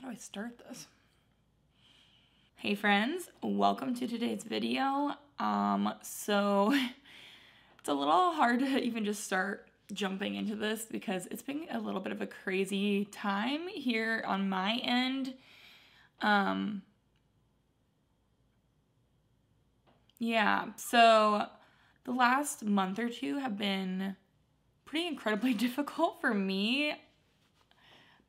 How do I start this? Hey friends, welcome to today's video. So it's a little hard to even just start jumping into this because it's been a little bit of a crazy time here on my end. Yeah, so the last month or two have been pretty incredibly difficult for me,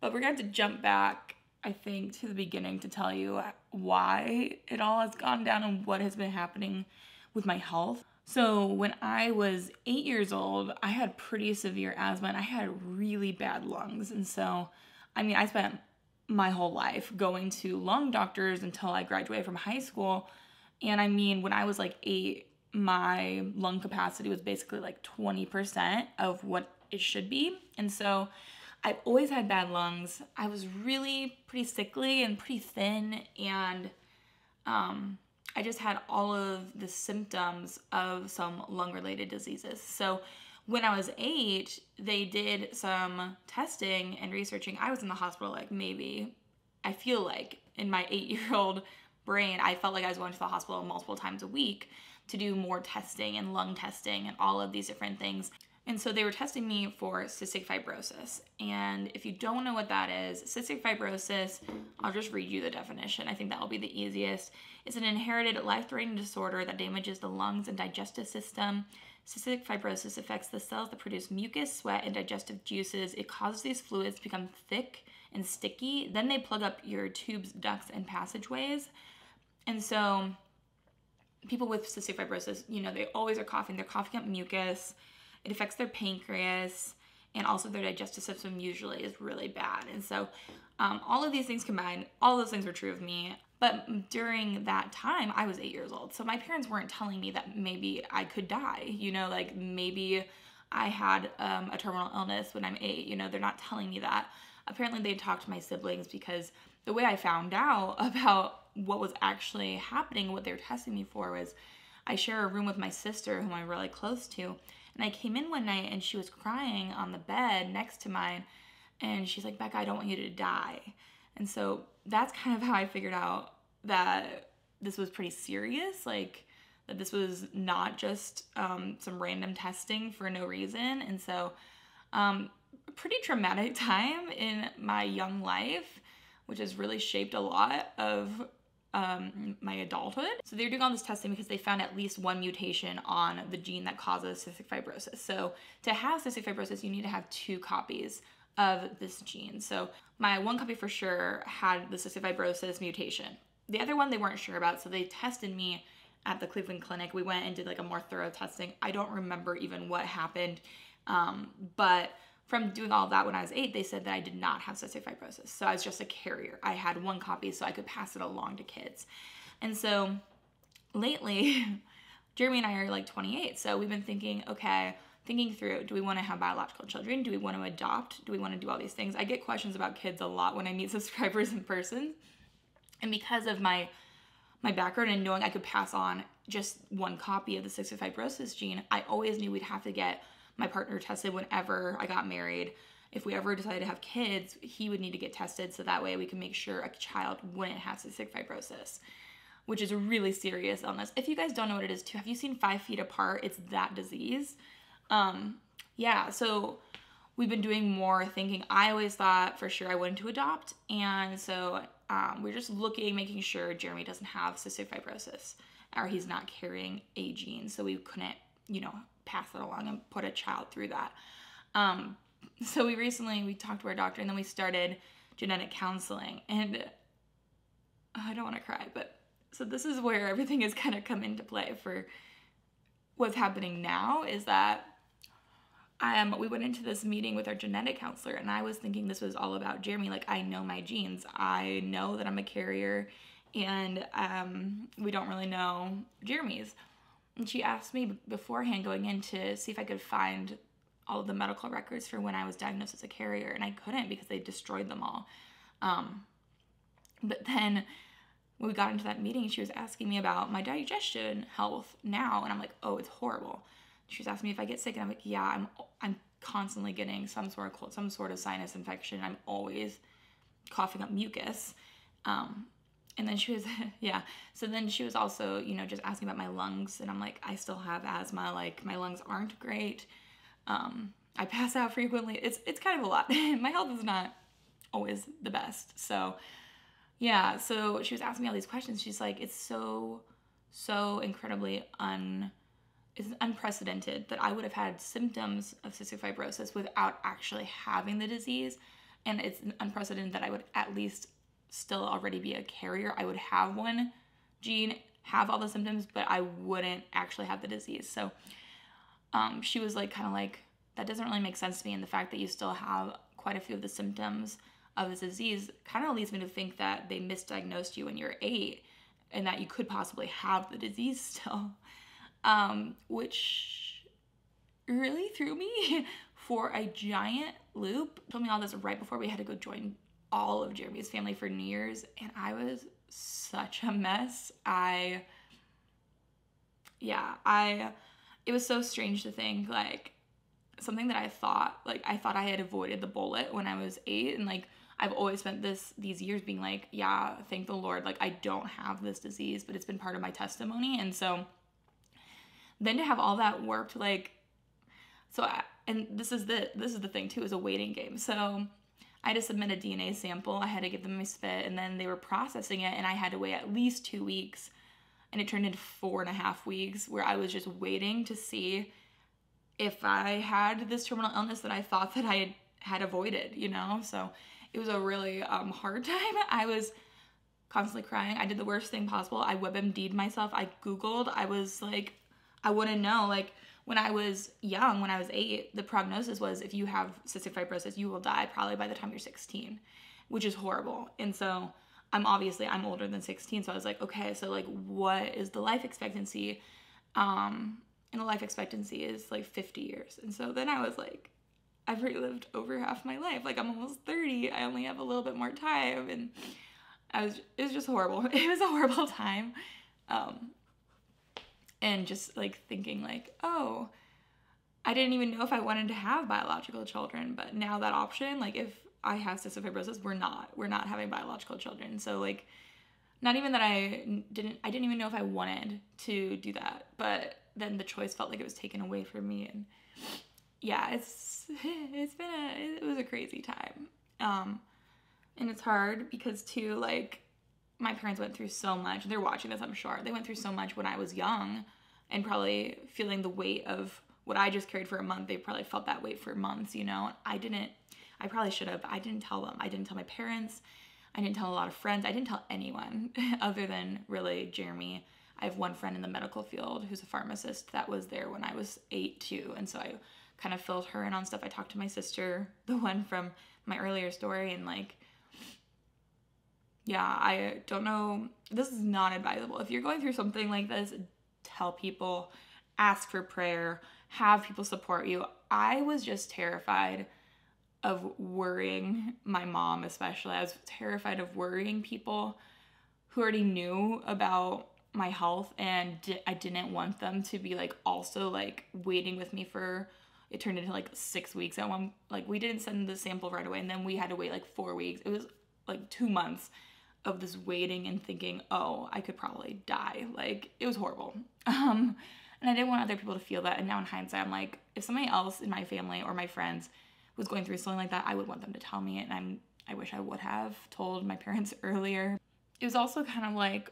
but we're going to jump back, I think, to the beginning to tell you why it all has gone down and what has been happening with my health. So when I was 8 years old, I had pretty severe asthma and I had really bad lungs. And so, I spent my whole life going to lung doctors until I graduated from high school. And when I was like 8, my lung capacity was basically like 20% of what it should be. And so I've always had bad lungs. I was really pretty sickly and pretty thin, and I just had all of the symptoms of some lung-related diseases. So when I was 8, they did some testing and researching. I was in the hospital I feel like in my 8-year-old brain, I felt like I was going to the hospital multiple times a week to do more testing and lung testing and all of these different things. And so they were testing me for cystic fibrosis. And if you don't know what that is, cystic fibrosis, I'll just read you the definition. I think that will be the easiest. It's an inherited life-threatening disorder that damages the lungs and digestive system. Cystic fibrosis affects the cells that produce mucus, sweat, and digestive juices. It causes these fluids to become thick and sticky. Then they plug up your tubes, ducts, and passageways. And so people with cystic fibrosis, they always are coughing. They're coughing up mucus. It affects their pancreas, and also their digestive system usually is really bad. And so all of these things combined, all those things were true of me. But during that time, I was 8 years old. So my parents weren't telling me that maybe I could die, maybe I had a terminal illness when I'm 8. They're not telling me that. Apparently they talked to my siblings, because the way I found out about what was actually happening, what they were testing me for, was I share a room with my sister, whom I'm really close to. And I came in one night and she was crying on the bed next to mine. And she's like, "Bekah, I don't want you to die." And so that's kind of how I figured out that this was pretty serious, that this was not just some random testing for no reason. And so pretty traumatic time in my young life, which has really shaped a lot of my adulthood. So they're doing all this testing because they found at least one mutation on the gene that causes cystic fibrosis. So to have cystic fibrosis, you need to have 2 copies of this gene. So my one copy for sure had the cystic fibrosis mutation. The other one they weren't sure about, so they tested me at the Cleveland Clinic. We went and did a more thorough testing. I don't remember even what happened, but from doing all of that when I was 8, they said that I did not have cystic fibrosis. So I was just a carrier. I had one copy so I could pass it along to kids. And so lately, Jeremy and I are 28. So we've been thinking through, do we want to have biological children? Do we want to adopt? Do we want to do all these things? I get questions about kids a lot when I meet subscribers in person. And because of my background and knowing I could pass on just one copy of the cystic fibrosis gene, I always knew we'd have to get my partner tested whenever I got married. If we ever decided to have kids, he would need to get tested so that way we can make sure a child wouldn't have cystic fibrosis, which is a really serious illness. If you guys don't know what it is too, have you seen 5 Feet Apart? It's that disease. So we've been doing more thinking. I always thought for sure I wanted to adopt, and so we're just making sure Jeremy doesn't have cystic fibrosis, or he's not carrying a gene, so we couldn't, pass it along and put a child through that. So we talked to our doctor, and then we started genetic counseling, and I don't want to cry, but so this is where everything has kind of come into play for what's happening now, is that we went into this meeting with our genetic counselor, and I was thinking this was all about Jeremy. I know my genes. I know that I'm a carrier, and we don't really know Jeremy's. And she asked me beforehand going in to see if I could find all of the medical records for when I was diagnosed as a carrier, and I couldn't because they destroyed them all. But then when we got into that meeting, she was asking me about my digestion health now, and I'm like, oh, it's horrible. She was asking me if I get sick, and I'm like, yeah, I'm constantly getting some sort of cold, some sort of sinus infection. I'm always coughing up mucus. And then she was, yeah. So then she was also, you know, just asking about my lungs. And I'm like, I still have asthma. Like, my lungs aren't great. I pass out frequently. It's kind of a lot. My health is not always the best. So, yeah. So she was asking me all these questions. She's like, it's so incredibly it's unprecedented that I would have had symptoms of cystic fibrosis without actually having the disease. And it's unprecedented that I would at least still already be a carrier. I would have one gene, have all the symptoms, but I wouldn't actually have the disease. So she was like, kind of like, that doesn't really make sense to me. And the fact that you still have quite a few of the symptoms of this disease kind of leads me to think that they misdiagnosed you when you're 8 and that you could possibly have the disease still, which really threw me for a giant loop. Told me all this right before we had to go join all of Jeremy's family for New Year's, and I was such a mess. It was so strange to think, like, something that I thought I had avoided the bullet when I was 8, and like I've always spent these years being like, yeah, thank the Lord, like I don't have this disease, but it's been part of my testimony. And so then to have all that warped, like, and this is the thing too, is a waiting game. So I had to submit a DNA sample. I had to give them my spit, and then they were processing it, and I had to wait at least 2 weeks, and it turned into 4.5 weeks where I was just waiting to see if I had this terminal illness that I thought that I had avoided, you know? So it was a really hard time. I was constantly crying. I did the worst thing possible. I WebMD'd myself. I Googled. I was like, I wouldn't know, like, when I was young, when I was 8, the prognosis was if you have cystic fibrosis, you will die probably by the time you're 16, which is horrible. And so I'm older than 16. So I was like, okay, so like, what is the life expectancy? And the life expectancy is like 50 years. And so then I was like, I've relived over half my life. Like, I'm almost 30. I only have a little bit more time. And it was just horrible. It was a horrible time. And just like thinking like, oh, I didn't even know if I wanted to have biological children, but now that option, like if I have cystic fibrosis, we're not having biological children. So like, not even that I didn't even know if I wanted to do that, but then the choice felt like it was taken away from me. And yeah, it was a crazy time. And it's hard because too, like, my parents went through so much. They're watching this, I'm sure. They went through so much when I was young, and probably feeling the weight of what I just carried for a month. They probably felt that weight for months, you know? I probably should have. I didn't tell them. I didn't tell my parents. I didn't tell a lot of friends. I didn't tell anyone other than really Jeremy. I have one friend in the medical field who's a pharmacist that was there when I was 8 too. And so I kind of filled her in on stuff. I talked to my sister, the one from my earlier story, and like, yeah, I don't know. This is not advisable. If you're going through something like this, tell people, ask for prayer, have people support you. I was just terrified of worrying my mom, especially. I was terrified of worrying people who already knew about my health, and I didn't want them to be like also like waiting with me for, it turned into like 6 weeks. At one, like, we didn't send the sample right away, and then we had to wait like 4 weeks. It was like 2 months of this waiting and thinking, oh, I could probably die. Like, it was horrible. And I didn't want other people to feel that. And now in hindsight, I'm like, if somebody else in my family or my friends was going through something like that, I would want them to tell me. And I wish I would have told my parents earlier. It was also kind of like,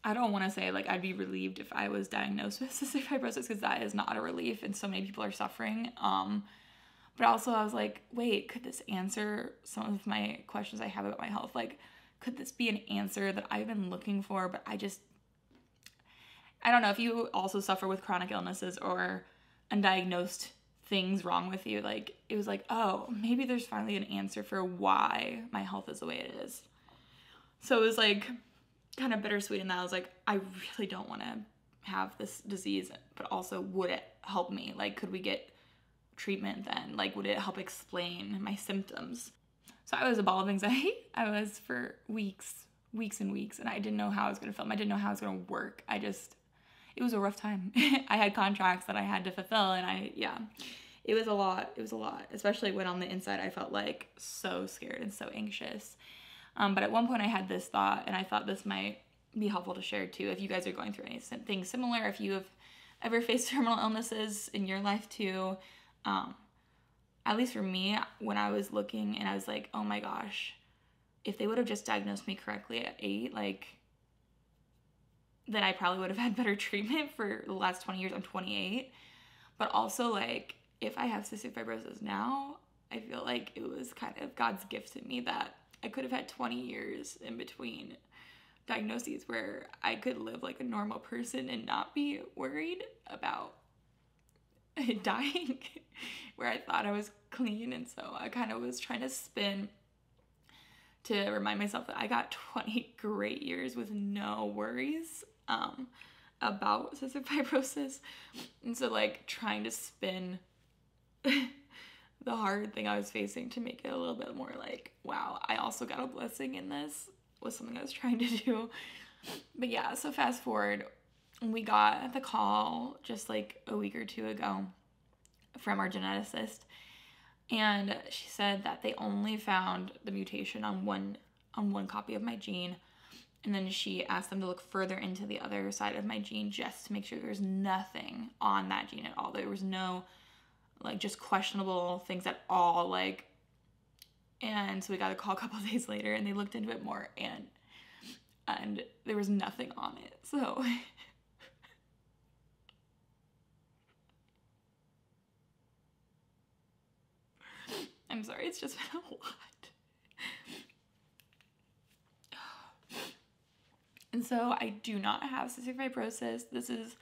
I don't want to say like I'd be relieved if I was diagnosed with cystic fibrosis, because that is not a relief and so many people are suffering. But also I was like, wait, could this answer some of my questions I have about my health? Like, could this be an answer that I've been looking for, but I don't know, if you also suffer with chronic illnesses or undiagnosed things wrong with you, like, it was like, oh, maybe there's finally an answer for why my health is the way it is. So it was like kind of bittersweet in that I was like, I really don't want to have this disease, but also, would it help me? Like, could we get treatment then? Like, would it help explain my symptoms? So I was a ball of anxiety. I was for weeks and weeks, and I didn't know how I was going to film. I didn't know how it was going to work. It was a rough time. I had contracts that I had to fulfill, and it was a lot. It was a lot, especially when on the inside I felt like so scared and so anxious. But at one point I had this thought, and I thought this might be helpful to share too. If you guys are going through anything similar, if you have ever faced terminal illnesses in your life too, at least for me, when I was looking and I was like, oh my gosh, if they would have just diagnosed me correctly at 8, like, then I probably would have had better treatment for the last 20 years. I'm 28. But also, like, if I have cystic fibrosis now, I feel like it was kind of God's gift to me that I could have had 20 years in between diagnoses where I could live like a normal person and not be worried about dying, where I thought I was clean. And so I kind of was trying to spin to remind myself that I got 20 great years with no worries about cystic fibrosis. And so, like, trying to spin the hard thing I was facing to make it a little bit more like, wow, I also got a blessing in this, was something I was trying to do. But yeah, so fast forward, we got the call just like a week or two ago from our geneticist, and she said that they only found the mutation on one copy of my gene, and then she asked them to look further into the other side of my gene just to make sure there's nothing on that gene at all. There was no, like, just questionable things at all, like. And so we got a call a couple of days later, and they looked into it more, and there was nothing on it. So I'm sorry, it's just been a lot. And so I do not have cystic fibrosis. This is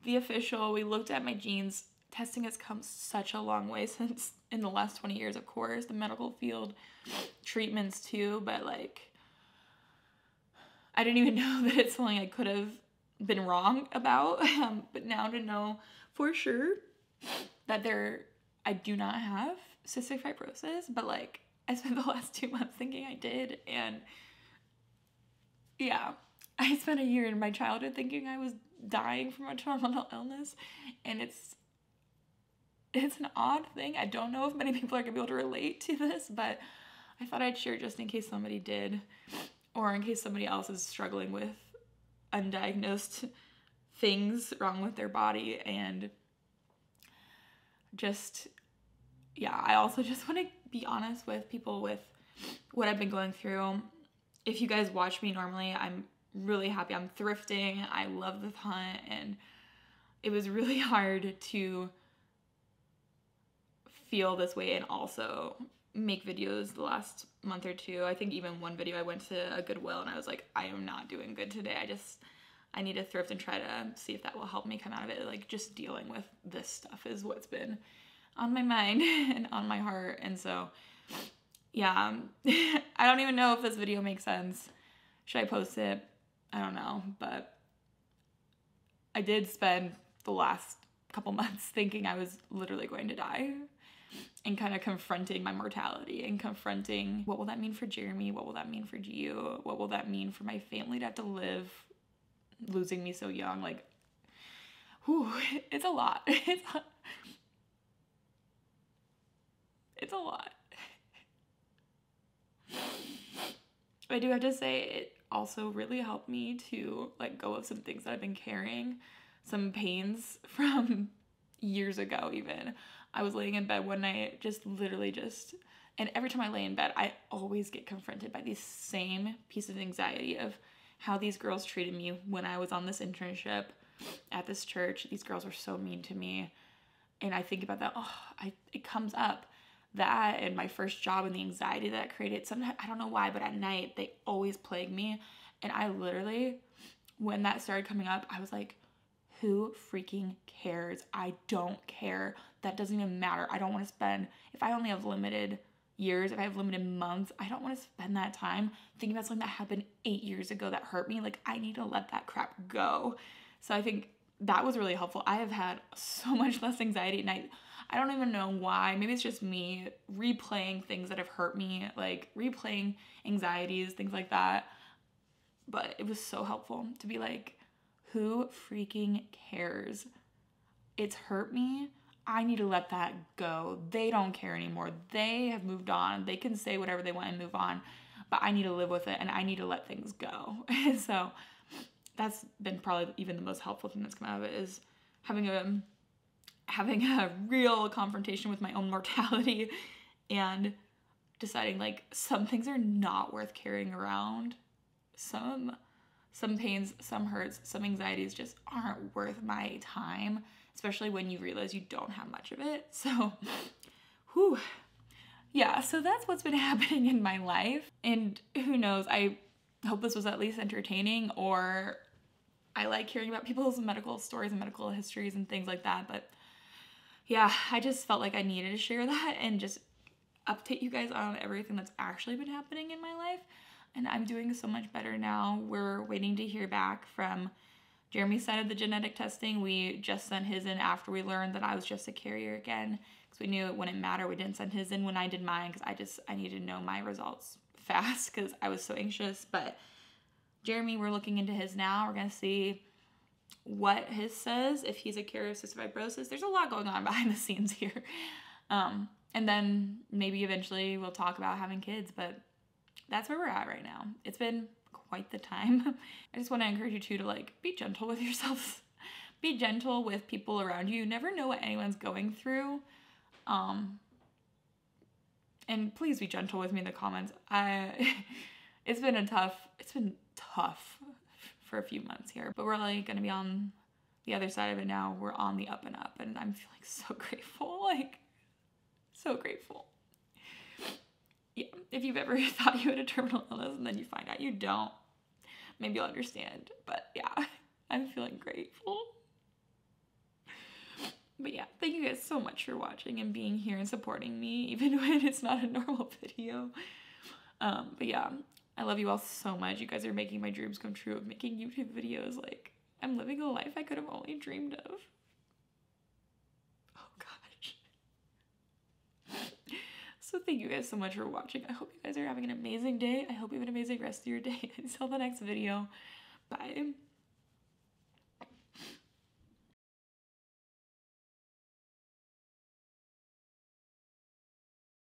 the official. We looked at my genes. Testing has come such a long way since in the last 20 years, of course, the medical field, treatments too, but like, I didn't even know that it's something I could have been wrong about. But now to know for sure that I do not have cystic fibrosis, but like, I spent the last 2 months thinking I did. And yeah, I spent a year in my childhood thinking I was dying from a terminal illness, and it's an odd thing. I don't know if many people are going to be able to relate to this, but I thought I'd share just in case somebody did, or in case somebody else is struggling with undiagnosed things wrong with their body. And just, yeah, I also just want to be honest with people with what I've been going through. If you guys watch me normally, I'm really happy. I'm thrifting. I love the hunt, and it was really hard to feel this way and also make videos the last month or two. I think even one video I went to a Goodwill and I was like, I am not doing good today. I need to thrift and try to see if that will help me come out of it. Like, just dealing with this stuff is what's been on my mind and on my heart. And so, yeah, I don't even know if this video makes sense. Should I post it? I don't know, but I did spend the last couple months thinking I was literally going to die, and kind of confronting my mortality and confronting what will that mean for Jeremy? What will that mean for Gio? What will that mean for my family to have to live losing me so young? Like, whew, it's a lot. It's a lot. I do have to say, it also really helped me to let go of some things that I've been carrying, some pains from years ago even. I was laying in bed one night, and every time I lay in bed, I always get confronted by these same pieces of anxiety of how these girls treated me when I was on this internship at this church. These girls were so mean to me. And I think about that, it comes up, that and my first job and the anxiety that created. Sometimes, I don't know why, but at night, they always plague me. And I literally, when that started coming up, I was like, who freaking cares? I don't care. That doesn't even matter. I don't want to spend, if I only have limited years, if I have limited months, I don't want to spend that time thinking about something that happened 8 years ago that hurt me. Like, I need to let that crap go. So I think that was really helpful. I have had so much less anxiety at night. I don't even know why. Maybe it's just me replaying things that have hurt me, like replaying anxieties, things like that. But it was so helpful to be like, who freaking cares? It's hurt me. I need to let that go. They don't care anymore. They have moved on. They can say whatever they want and move on. but I need to live with it and I need to let things go. So that's been probably even the most helpful thing that's come out of it, is having a real confrontation with my own mortality and deciding like some things are not worth carrying around. Some pains, some hurts, some anxieties just aren't worth my time, especially when you realize you don't have much of it. So, whew. Yeah, so that's what's been happening in my life. And who knows, I hope this was at least entertaining, or I like hearing about people's medical stories and medical histories and things like that. But yeah, I just felt like I needed to share that and just update you guys on everything that's actually been happening in my life. And I'm doing so much better now. We're waiting to hear back from Jeremy's side of the genetic testing. We just sent his in after we learned that I was just a carrier again, because we knew it wouldn't matter. We didn't send his in when I did mine, because I needed to know my results fast because I was so anxious. But Jeremy, we're looking into his now. We're going to see what his says, if he's a carrier of cystic fibrosis. There's a lot going on behind the scenes here. And then maybe eventually we'll talk about having kids, but that's where we're at right now. It's been quite the time. I just want to encourage you too to like be gentle with yourselves. Be gentle with people around you. You never know what anyone's going through. And please be gentle with me in the comments. It's been tough for a few months here, but we're like going to be on the other side of it now. We're on the up and up, and I'm feeling so grateful, like so grateful. Yeah, if you've ever thought you had a terminal illness and then you find out you don't, maybe you'll understand. But yeah, I'm feeling grateful. But yeah, thank you guys so much for watching and being here and supporting me, even when it's not a normal video. But yeah, I love you all so much. You guys are making my dreams come true of making YouTube videos. Like, I'm living a life I could have only dreamed of. Oh gosh. So thank you guys so much for watching. I hope you guys are having an amazing day. I hope you have an amazing rest of your day. Until the next video. Bye.